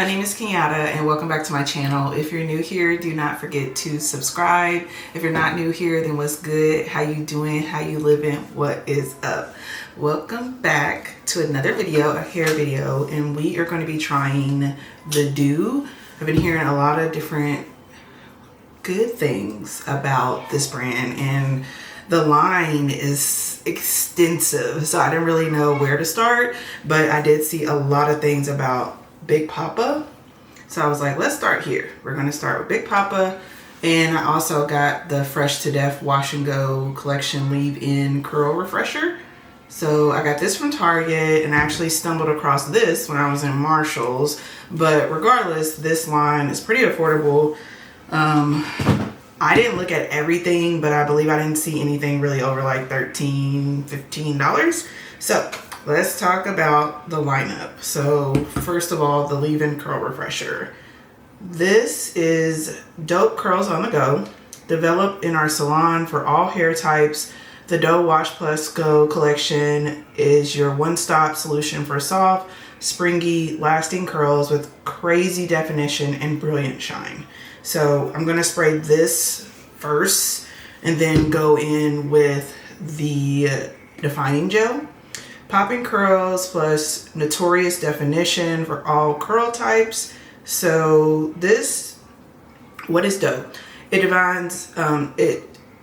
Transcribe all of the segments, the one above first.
My name is Kenyatta and welcome back to my channel. If you're new here, do not forget to subscribe. If you're not new here, then what's good? How you doing? How you living? What is up? Welcome back to another video, a hair video, and we are going to be trying the Dew. I've been hearing a lot of different good things about this brand and the line is extensive, so I didn't really know where to start, but I did see a lot of things about Big Poppa, so I was like, let's start here. We're going to start with Big Poppa, and I also got the Fresh to Death Wash and Go Collection Leave-In Curl Refresher. So I got this from Target and I actually stumbled across this when I was in Marshall's, but regardless, this line is pretty affordable. I didn't look at everything, but I believe I didn't see anything really over like $13, $15. So let's talk about the lineup. So first of all, the Leave-In Curl Refresher. This is dope curls on the go, developed in our salon for all hair types. The Doe Wash Plus Go collection is your one-stop solution for soft, springy, lasting curls with crazy definition and brilliant shine. So I'm gonna spray this first and then go in with the Defining Gel. Popping curls plus notorious definition for all curl types. So this, what is Doe? It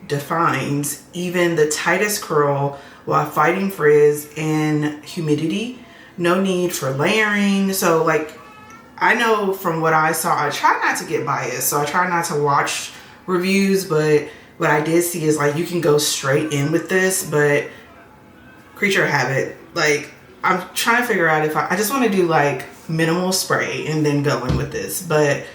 defines even the tightest curl while fighting frizz and humidity. No need for layering. So like, I know from what I saw, I try not to get biased, so I try not to watch reviews, but what I did see is like you can go straight in with this, but creature of habit, like I'm trying to figure out if I just want to do like minimal spray and then go in with this. But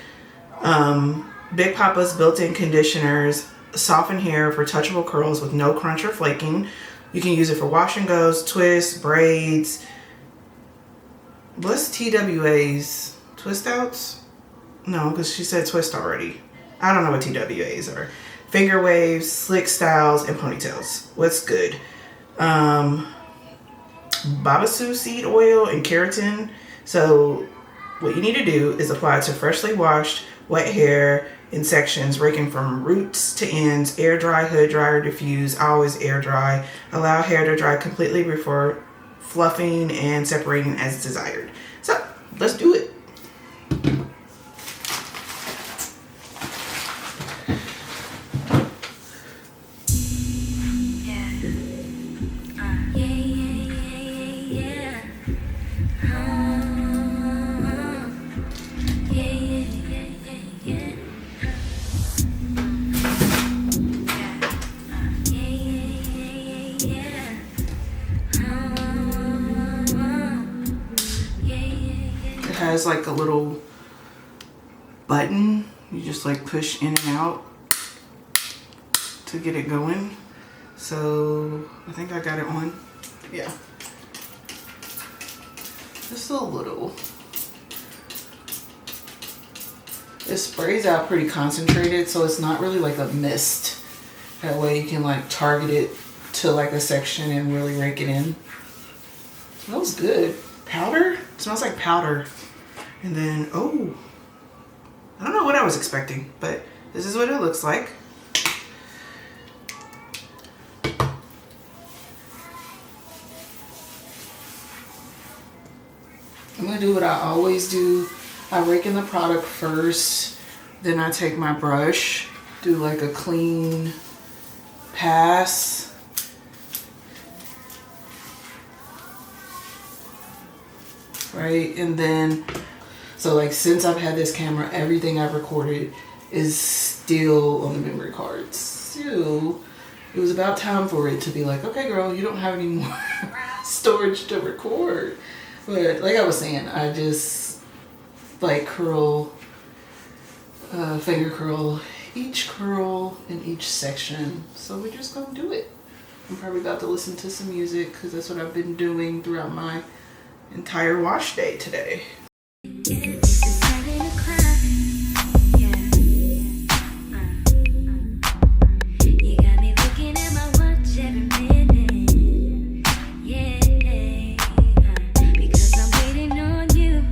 Big Poppa's built-in conditioners soften hair for touchable curls with no crunch or flaking. You can use it for wash and goes, twists, braids. What's TWA's? Twist outs? No, because she said twist already. I don't know what TWAs are. Finger waves, slick styles, and ponytails. What's good? Babasu seed oil and keratin. So what you need to do is apply it to freshly washed wet hair in sections, raking from roots to ends. Air dry, hood dry, or diffuse. I always air dry. Allow hair to dry completely before fluffing and separating as desired. So let's do it. Has like a little button you just like push in and out to get it going. So I think I got it on. Yeah, just a little. It sprays out pretty concentrated, so it's not really like a mist. That way you can like target it to like a section and really rake it in. Smells good. Powder? It smells like powder. And then, oh, I don't know what I was expecting, but this is what it looks like. I'm gonna do what I always do. I rake in the product first, then I take my brush, do like a clean pass. Right, and then, so like since I've had this camera, everything I've recorded is still on the memory cards. So it was about time for it to be like, okay girl, you don't have any more storage to record. But like I was saying, I just like curl, finger curl each curl in each section. So we're just gonna do it. I'm probably about to listen to some music because that's what I've been doing throughout my entire wash day today. Because I'm waiting on you.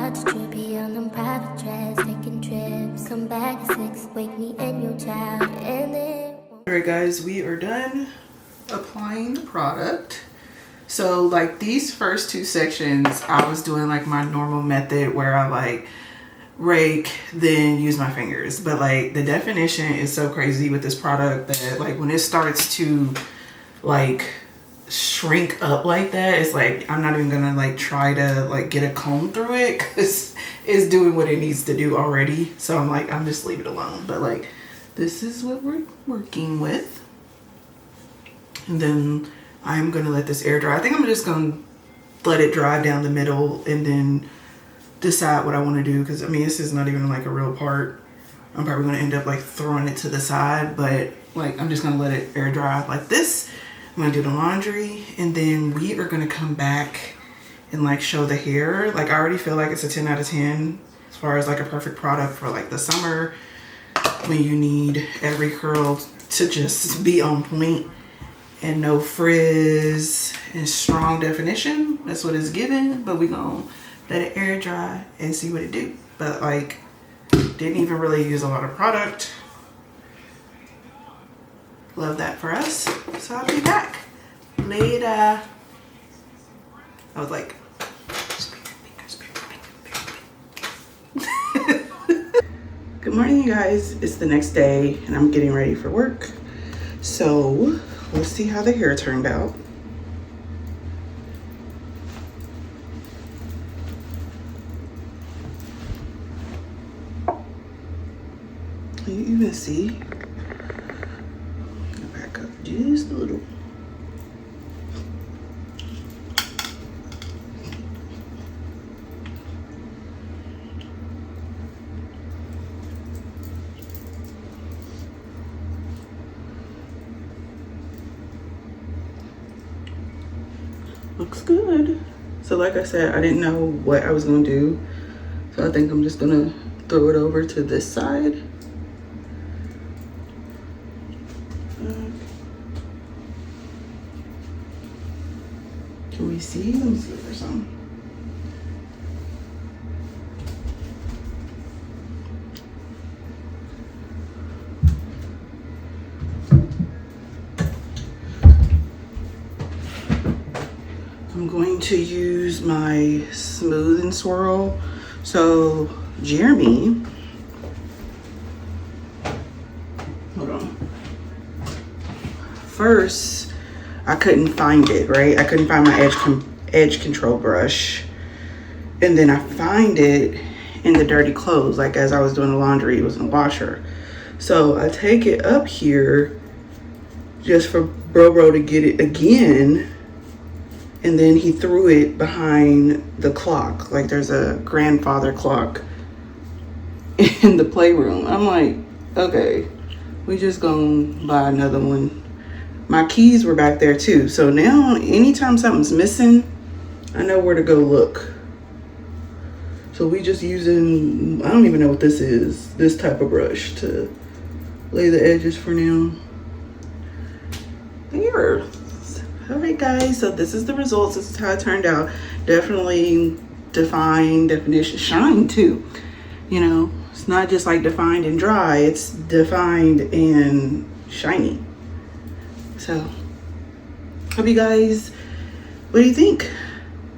watch trippy on them private jets, taking trips. Come back at 6, wake me and your child, and then. Alright guys, we are done applying the product. So like these first 2 sections, I was doing like my normal method where I like rake, then use my fingers. But like the definition is so crazy with this product that like when it starts to like shrink up like that, it's like I'm not even gonna like try to like get a comb through it because it's doing what it needs to do already. So I'm like, I'm just leave it alone. But like this is what we're working with. And then I'm gonna let this air dry. I think I'm just gonna let it dry down the middle and then decide what I want to do, because I mean this is not even like a real part. I'm probably gonna end up like throwing it to the side, but like I'm just gonna let it air dry like this. I'm gonna do the laundry, and then we are gonna come back and like show the hair. Like I already feel like it's a 10 out of 10 as far as like a perfect product for like the summer when you need every curl to just be on point and no frizz and strong definition. That's what it's given, but we gonna let it air dry and see what it do. But like didn't even really use a lot of product. Love that for us. So I'll be back later. I was like, good morning, you guys. It's the next day and I'm getting ready for work. So let's see how the hair turned out. Can you even see? Back up just a little. Looks good. So like I said, I didn't know what I was gonna do. So I think I'm just gonna throw it over to this side. Can we see? Let me see if there's some. I'm going to use my smooth and swirl. So Jeremy, hold on. First, I couldn't find it, right? I couldn't find my edge control brush. And then I find it in the dirty clothes, like as I was doing the laundry, it was in the washer. So I take it up here just for Bro to get it again. And then he threw it behind the clock. Like there's a grandfather clock in the playroom. I'm like, okay, we just gonna buy another one. My keys were back there too. So now anytime something's missing, I know where to go look. So we just using, I don't even know what this is, this type of brush to lay the edges for now. Here. All right guys, so this is the results. This is how it turned out. Definitely defined, definition, shine too. You know, it's not just like defined and dry, it's defined and shiny. So, hope you guys, what do you think?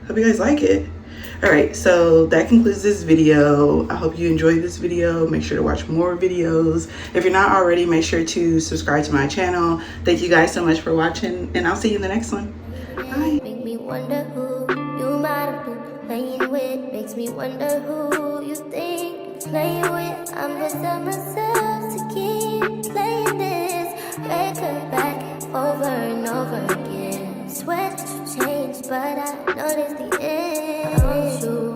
Hope you guys like it. All right, so that concludes this video. I hope you enjoyed this video. Make sure to watch more videos. If you're not already, make sure to subscribe to my channel. Thank you guys so much for watching, and I'll see you in the next one. Bye. Make me wonder who you might have been playing with. Makes me wonder who you think you're playing with. I'm gonna tell myself to keep playing this record back over and over again. Swear that you changed, but I noticed the end. I want you.